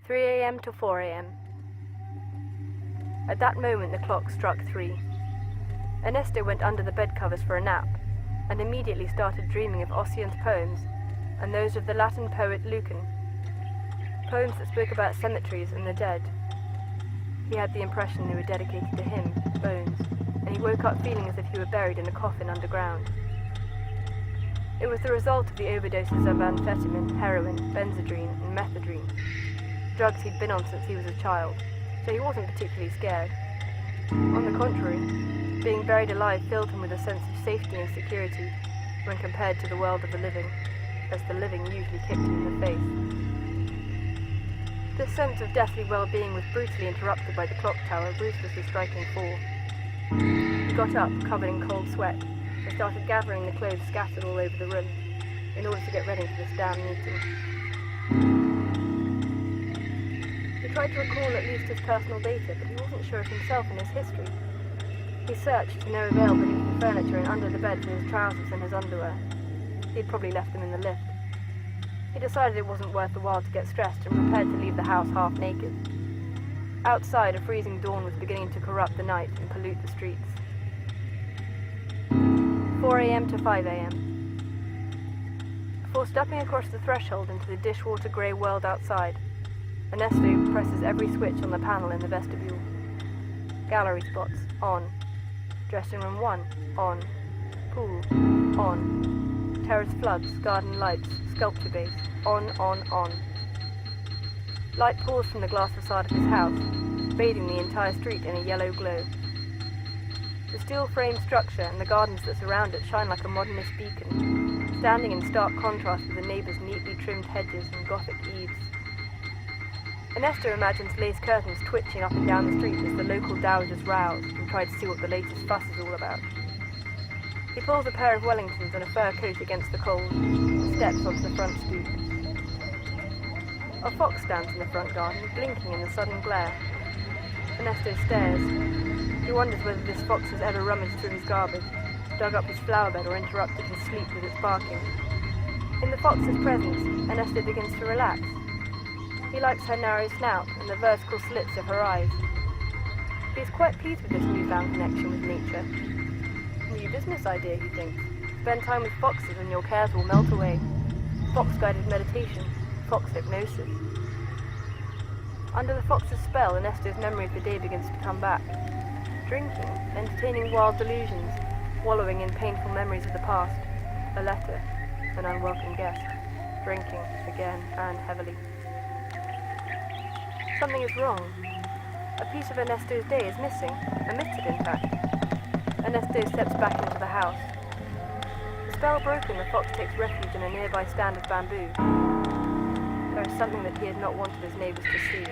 3 a.m. to 4 a.m. At that moment the clock struck 3. Ernesto went under the bed covers for a nap, and immediately started dreaming of Ossian's poems, and those of the Latin poet Lucan, poems that spoke about cemeteries and the dead. He had the impression they were dedicated to him, Bones, and he woke up feeling as if he were buried in a coffin underground. It was the result of the overdoses of amphetamine, heroin, benzodrine, and methadone, drugs he'd been on since he was a child, so he wasn't particularly scared. On the contrary, being buried alive filled him with a sense of safety and security when compared to the world of the living, as the living usually kicked him in the face. This sense of deathly well-being was brutally interrupted by the clock tower ruthlessly striking 4. He got up, covered in cold sweat, and started gathering the clothes scattered all over the room, in order to get ready for this damn meeting. He tried to recall at least his personal data, but he wasn't sure of himself and his history. He searched to no avail beneath the furniture and under the bed for his trousers and his underwear. He'd probably left them in the lift. He decided it wasn't worth the while to get stressed and prepared to leave the house half naked. Outside, a freezing dawn was beginning to corrupt the night and pollute the streets. 4 a.m. to 5 a.m. Before stepping across the threshold into the dishwater grey world outside, Ernesto presses every switch on the panel in the vestibule. Gallery spots, on. Dressing room 1, on. Pool, on. Terrace floods, garden lights, sculpture base, on. Light pours from the glass facade of his house, bathing the entire street in a yellow glow. The steel frame structure and the gardens that surround it shine like a modernist beacon, standing in stark contrast with the neighbours' neatly trimmed hedges and Gothic eaves. Ernesto imagines lace curtains twitching up and down the street as the local dowagers rouse and try to see what the latest fuss is all about. He pulls a pair of Wellingtons and a fur coat against the cold and steps onto the front stoop. A fox stands in the front garden, blinking in the sudden glare. Ernesto stares. He wonders whether this fox has ever rummaged through his garbage, dug up his flower bed, or interrupted his sleep with its barking. In the fox's presence, Ernesto begins to relax. He likes her narrow snout and the vertical slits of her eyes. He is quite pleased with this newfound connection with nature. New business idea, he thinks. Spend time with foxes and your cares will melt away. Fox-guided meditation, fox hypnosis. Under the fox's spell, Ernesto's memory of the day begins to come back. Drinking, entertaining wild delusions, wallowing in painful memories of the past. A letter, an unwelcome guest. Drinking, again and heavily. Something is wrong. A piece of Ernesto's day is missing, omitted in fact. Ernesto steps back into the house. The spell broken, the fox takes refuge in a nearby stand of bamboo. There is something that he had not wanted his neighbours to see,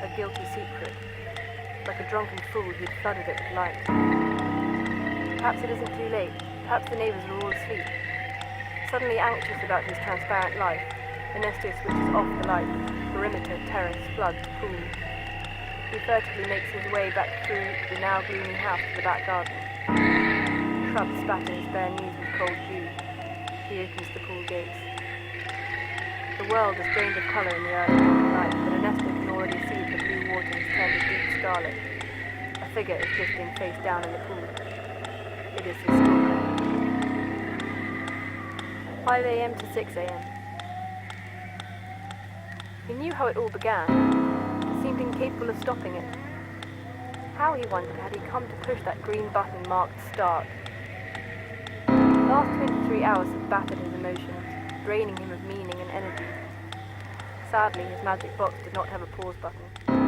a guilty secret, like a drunken fool who had flooded it with light. Perhaps it isn't too late, perhaps the neighbours are all asleep. Suddenly anxious about his transparent life, Ernesto switches off the light. Perimeter, terrace, floods, pool. He furtively makes his way back through the now gloomy house to the back garden. Shrubs spatter his bare knees with cold dew. He opens the pool gates. The world is drained of colour in the early morning light, but Ernesto can already see the blue water has turned to deep scarlet. A figure is drifting face down in the pool. It is his stalker. 5 a.m. to 6 a.m. He knew how it all began, but seemed incapable of stopping it. How, he wondered, had he come to push that green button marked start? The last 23 hours had battered his emotions, draining him of meaning and energy. Sadly, his magic box did not have a pause button.